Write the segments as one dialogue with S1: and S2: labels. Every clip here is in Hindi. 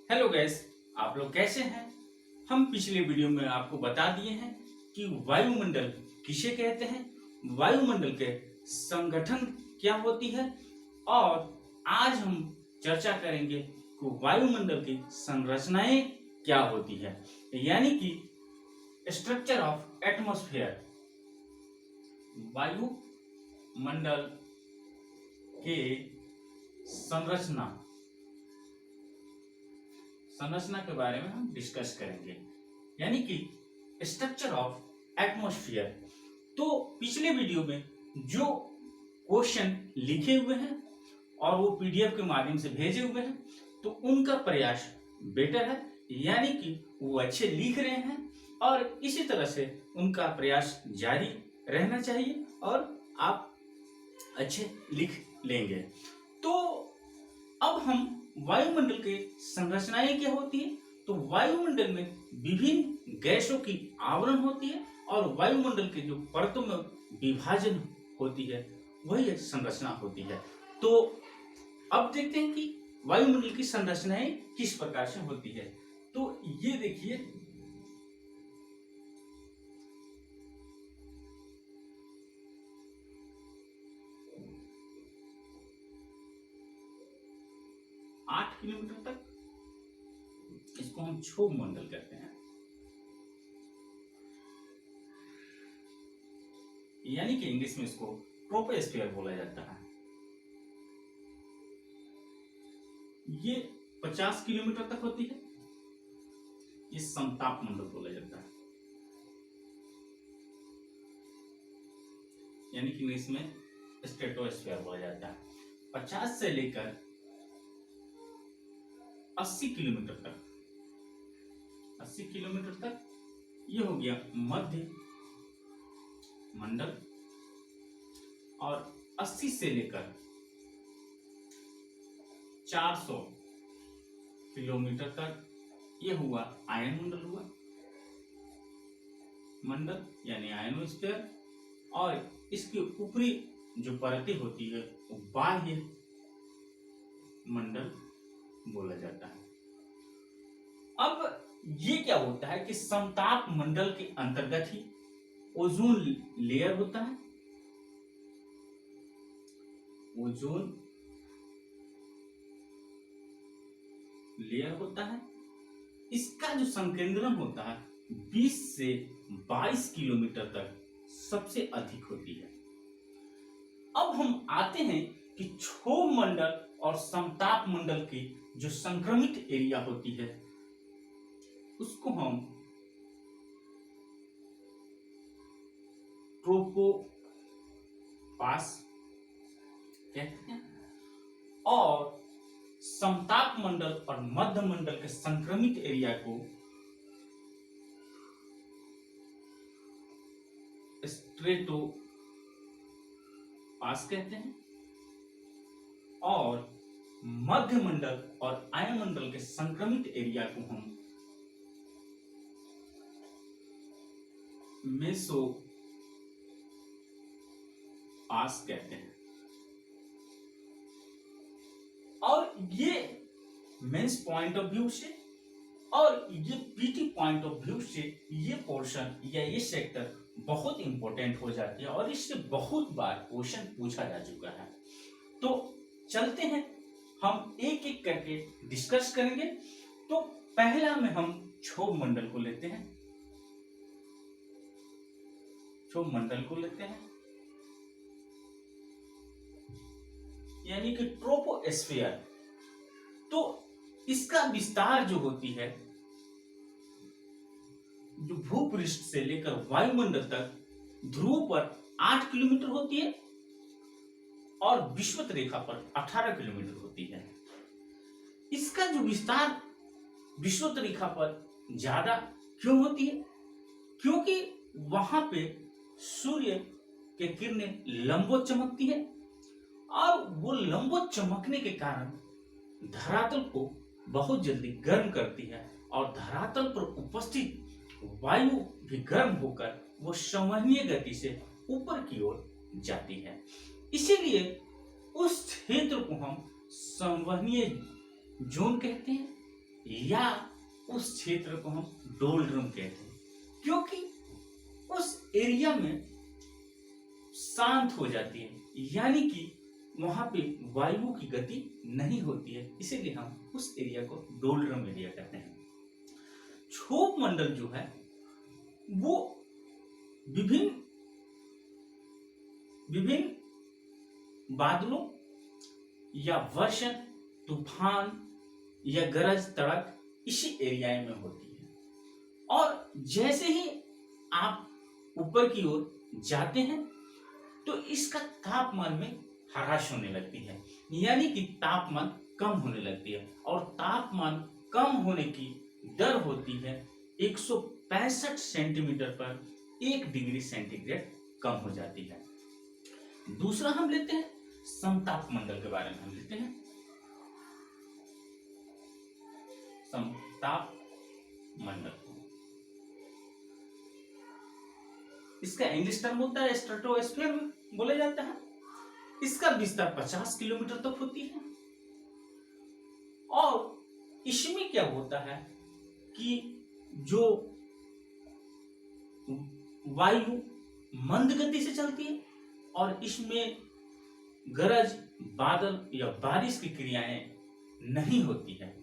S1: हेलो गैस, आप लोग कैसे हैं। हम पिछले वीडियो में आपको बता दिए हैं कि वायुमंडल किसे कहते हैं, वायुमंडल के संगठन क्या होती है और आज हम चर्चा करेंगे कि वायुमंडल की संरचनाएं क्या होती है, यानी कि स्ट्रक्चर ऑफ एटमॉस्फेयर। वायुमंडल के संरचना के बारे में हम डिस्कस करेंगे, यानी कि स्ट्रक्चर ऑफ एटमॉस्फेयर। तो पिछले वीडियो में जो क्वेश्चन लिखे हुए हैं और वो पीडीएफ के माध्यम से भेजे हुए हैं, तो उनका प्रयास बेटर है, यानी कि वो अच्छे लिख रहे हैं और इसी तरह से उनका प्रयास जारी रहना चाहिए और आप अच्छे लिख लेंगे। तो अब हम वायुमंडल के संरचनाएं क्या होती है, तो वायुमंडल में विभिन्न गैसों की आवरण होती है और वायुमंडल के जो परतों में विभाजन होती है वही संरचना होती है। तो अब देखते हैं कि वायुमंडल की संरचनाएं किस प्रकार से होती है। तो ये देखिए, आठ किलोमीटर तक इसको हम क्षोभ मंडल कहते हैं, यानी कि इंग्लिश में इसको ट्रोपोस्फीयर बोला जाता है। ये 50 किलोमीटर तक होती है, ये समताप मंडल बोला जाता है, यानी कि इंग्लिश में स्ट्रेटोस्फीयर बोला जाता है। 50 से लेकर 80 किलोमीटर तक, 80 किलोमीटर तक ये हो गया मध्य मंडल, और 80 से लेकर 400 किलोमीटर तक ये हुआ आयन मंडल, हुआ मंडल यानी आयनोस्फीयर। और इसकी ऊपरी जो परतें होती है वो बाह्य मंडल बोला जाता है। अब ये क्या होता है कि समताप मंडल के अंतर्गत ही ओजोन लेयर होता है। ओजोन लेयर होता है, इसका जो संकेंद्रण होता है 20 से 22 किलोमीटर तक सबसे अधिक होती है। अब हम आते हैं कि क्षोभ मंडल और समताप मंडल की जो संक्रमित एरिया होती है उसको हम ट्रोपोपास कहते हैं, और समताप मंडल और मध्य मंडल के संक्रमित एरिया को स्ट्रेटोपास कहते हैं, और मध्य मंडल और आयनमंडल के संक्रमित एरिया को हम मेसोपास कहते हैं। और ये मेंस पॉइंट ऑफ व्यू से और ये पीटी पॉइंट ऑफ व्यू से ये पोर्शन या ये सेक्टर बहुत इंपॉर्टेंट हो जाती है और इससे बहुत बार क्वेश्चन पूछा जा चुका है। तो चलते हैं, हम एक एक करके डिस्कस करेंगे। तो पहला में हम क्षोभ मंडल को लेते हैं, क्षोभ मंडल को लेते हैं, यानी कि ट्रोपोस्फीयर। तो इसका विस्तार जो होती है, जो भूपृष्ठ से लेकर वायुमंडल तक ध्रुव पर 8 किलोमीटर होती है और विषुवत रेखा पर 18 किलोमीटर होती है। इसका जो विस्तार विषुवत रेखा पर ज्यादा क्यों होती है? क्योंकि वहां पे सूर्य के किरणें लंबवत चमकती है और वो लंबवत चमकने के कारण धरातल को बहुत जल्दी गर्म करती है और धरातल पर उपस्थित वायु भी गर्म होकर वो संवहनीय गति से ऊपर की ओर जाती है। इसीलिए उस क्षेत्र को हम संवहनीय जोन कहते हैं या उस क्षेत्र को हम डोलड्रम कहते हैं, क्योंकि उस एरिया में शांत हो जाती है, यानी कि वहां पे वायु की गति नहीं होती है, इसीलिए हम उस एरिया को डोलड्रम एरिया कहते हैं। क्षोभ मंडल जो है वो विभिन्न विभिन्न बादलों या वर्षण, तूफान या गरज तड़क इसी एरिया में होती है। और जैसे ही आप ऊपर की ओर जाते हैं तो इसका तापमान में ह्रास होने लगती है, यानी कि तापमान कम होने लगती है, और तापमान कम होने की दर होती है 165 सेंटीमीटर पर 1 डिग्री सेंटीग्रेड कम हो जाती है। दूसरा हम लेते हैं समताप मंडल के बारे में हम लेते हैं। समताप मंडल, इसका इंग्लिश टर्म होता है स्ट्रेटोस्फीयर में बोला जाता है। इसका विस्तार 50 किलोमीटर तक होती है, और इसमें क्या होता है कि जो वायु मंद गति से चलती है, और इसमें गरज, बादल या बारिश की क्रियाएं नहीं होती है,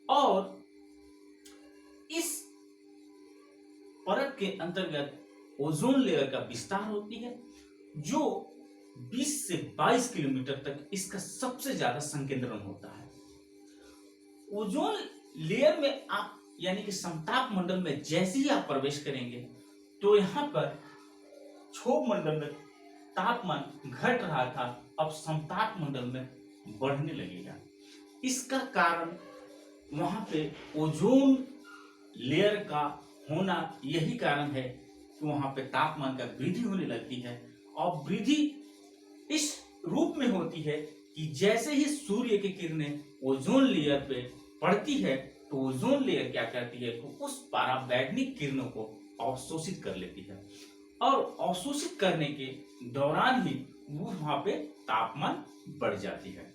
S1: और इस परत के अंतर्गत ओजोन लेयर का विस्तार होती है, जो 20 से 22 किलोमीटर तक इसका सबसे ज्यादा संकेंद्रण होता है। ओजोन लेयर में आप यानी कि समताप मंडल में जैसे ही आप प्रवेश करेंगे तो यहाँ पर क्षोभ मंडल में तापमान घट रहा था, अब समताप मंडल में बढ़ने लगेगा। इसका कारण वहां पे ओजोन लेयर का होना यही कारण है कि वहां पे तापमान का वृद्धि होने लगती है, और वृद्धि इस रूप में होती है कि जैसे ही सूर्य की किरणें ओजोन लेयर पे पड़ती है तो ओजोन लेयर क्या करती है, तो उस पराबैंगनी किरणों को अवशोषित कर लेती है, और अवशोषित करने के दौरान ही वो वहां पे तापमान बढ़ जाती है।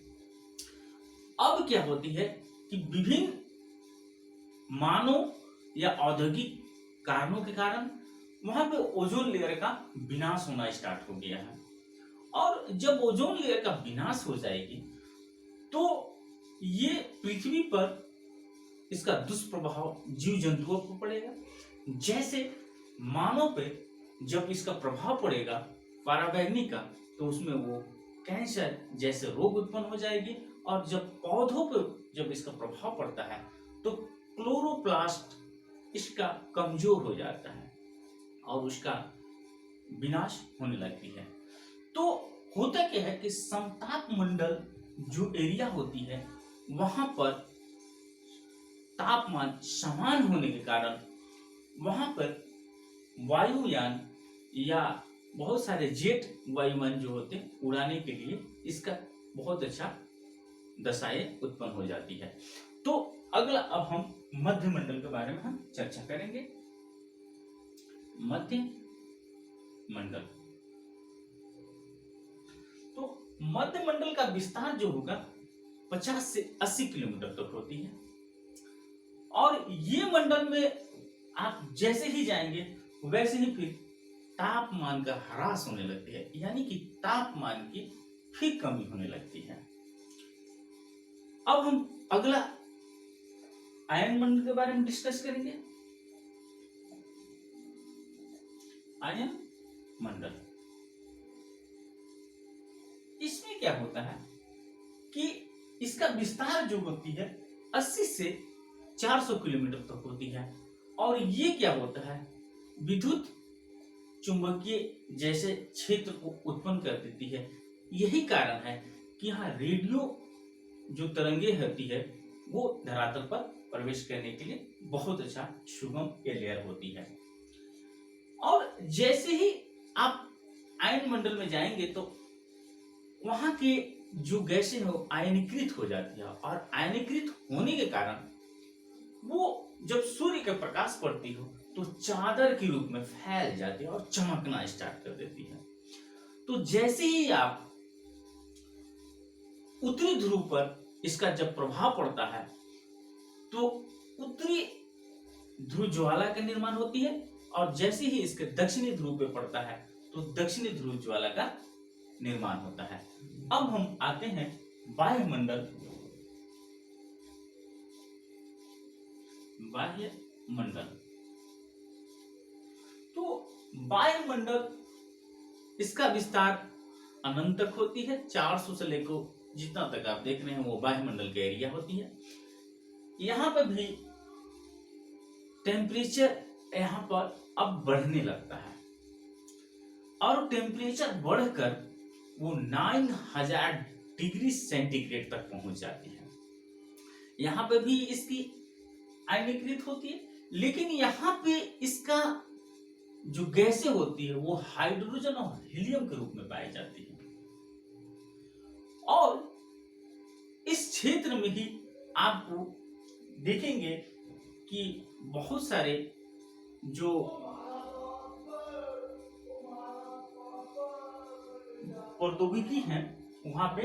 S1: अब क्या होती है कि विभिन्न मानव या औद्योगिक कारणों के कारण वहां पे ओजोन लेयर का विनाश होना स्टार्ट हो गया है, और जब ओजोन लेयर का विनाश हो जाएगी तो ये पृथ्वी पर इसका दुष्प्रभाव जीव जंतुओं पर पड़ेगा। जैसे मानव पे जब इसका प्रभाव पड़ेगा पराबैंगनी का, तो उसमें वो कैंसर जैसे रोग उत्पन्न हो जाएगी, और जब पौधों पर जब इसका प्रभाव पड़ता है तो क्लोरोप्लास्ट इसका कमजोर हो जाता है और उसका विनाश होने लगती है। तो होता क्या है कि समताप मंडल जो एरिया होती है वहां पर तापमान समान होने के कारण वहां पर वायुयान या बहुत सारे जेट वायुयान जो होते हैं उड़ाने के लिए इसका बहुत अच्छा दशाएं उत्पन्न हो जाती है। तो अगला अब हम मध्य मंडल के बारे में हम चर्चा करेंगे। मध्य मंडल, तो मध्य मंडल का विस्तार जो होगा 50 से 80 किलोमीटर तक होती है, और ये मंडल में आप जैसे ही जाएंगे वैसे ही फिर तापमान का ह्रास होने लगती है, यानी कि तापमान की फिर कमी होने लगती है। अब हम अगला आयन मंडल के बारे में डिस्कस करेंगे। आयन मंडल, इसमें क्या होता है कि इसका विस्तार जो होती है 80 से 400 किलोमीटर तक होती है, और ये क्या होता है विद्युत चुंबकीय जैसे क्षेत्र को उत्पन्न कर देती है। यही कारण है कि यहाँ रेडियो जो तरंगे होती है वो धरातल पर प्रवेश करने के लिए बहुत अच्छा सुगम लेयर होती है। और जैसे ही आप आयन मंडल में जाएंगे तो वहां के जो गैसें हो आयनीकृत हो जाती है, और आयनीकृत होने के कारण वो जब सूर्य का प्रकाश पड़ती हो तो चादर के रूप में फैल जाती है और चमकना स्टार्ट कर देती है। तो जैसे ही आप उत्तरी ध्रुव पर इसका जब प्रभाव पड़ता है तो उत्तरी ध्रुव ज्वाला का निर्माण होती है, और जैसे ही इसके दक्षिणी ध्रुव पे पड़ता है तो दक्षिणी ध्रुव ज्वाला का निर्माण होता है। अब हम आते हैं वायुमंडल। वायुमंडल, तो वायुमंडल इसका विस्तार अनंत तक होती है। 400 से लेकर जितना तक आप देख रहे हैं वो वायुमंडल की एरिया होती है। यहाँ पर भी टेम्परेचर यहाँ पर अब बढ़ने लगता है, और टेम्परेचर बढ़कर वो 9000 डिग्री सेंटीग्रेड तक पहुंच जाती है। यहाँ पे भी इसकी आयनीकृत होती है, लेकिन यहाँ पे इसका जो गैसें होती है वो हाइड्रोजन और हीलियम के रूप में पाई जाती है। और इस क्षेत्र में ही आपको देखेंगे कि बहुत सारे जो प्रौद्योगिकी हैं वहां पे,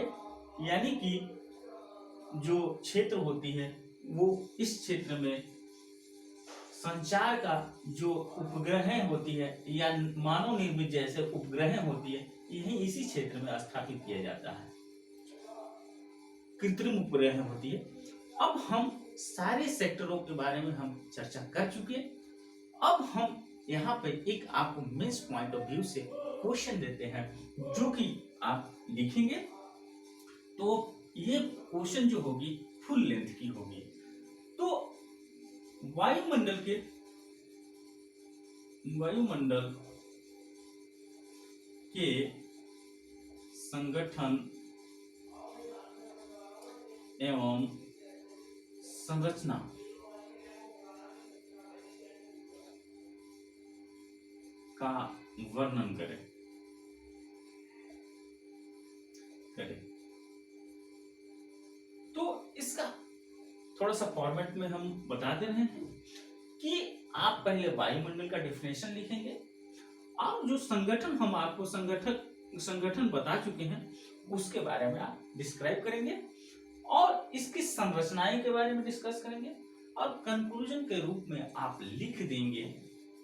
S1: यानी कि जो क्षेत्र होती है वो इस क्षेत्र में संचार का जो उपग्रह होती है या मानव निर्मित जैसे उपग्रह होती है, यही इसी क्षेत्र में स्थापित किया जाता है, कृत्रिम उपग्रह होती है। अब हम सारे सेक्टरों के बारे में हम चर्चा कर चुके हैं। अब हम यहाँ पे एक आपको मेंस पॉइंट ऑफ व्यू से क्वेश्चन देते हैं जो कि आप लिखेंगे। तो ये क्वेश्चन जो होगी फुल लेंथ की होगी। तो वायुमंडल के संगठन एवं संरचना का वर्णन करें। तो इसका थोड़ा सा फॉर्मेट में हम बता दे रहे हैं कि आप पहले वायुमंडल का डेफिनेशन लिखेंगे, और जो संगठन हम आपको संगठन बता चुके हैं उसके बारे में आप डिस्क्राइब करेंगे, और इसकी संरचनाएं के बारे में डिस्कस करेंगे, और कंक्लूजन के रूप में आप लिख देंगे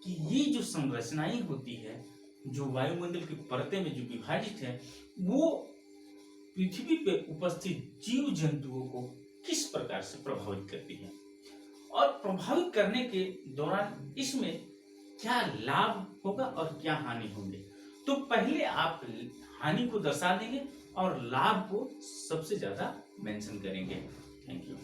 S1: कि ये जो संरचनाएं होती है जो वायुमंडल की परतें में जो विभाजित है वो पृथ्वी पे उपस्थित जीव जंतुओं को किस प्रकार से प्रभावित करती है, और प्रभावित करने के दौरान इसमें क्या लाभ होगा और क्या हानि होंगे। तो पहले आप हानि को दर्शा देंगे और लाभ को सबसे ज्यादा मेंशन करेंगे। Thank you.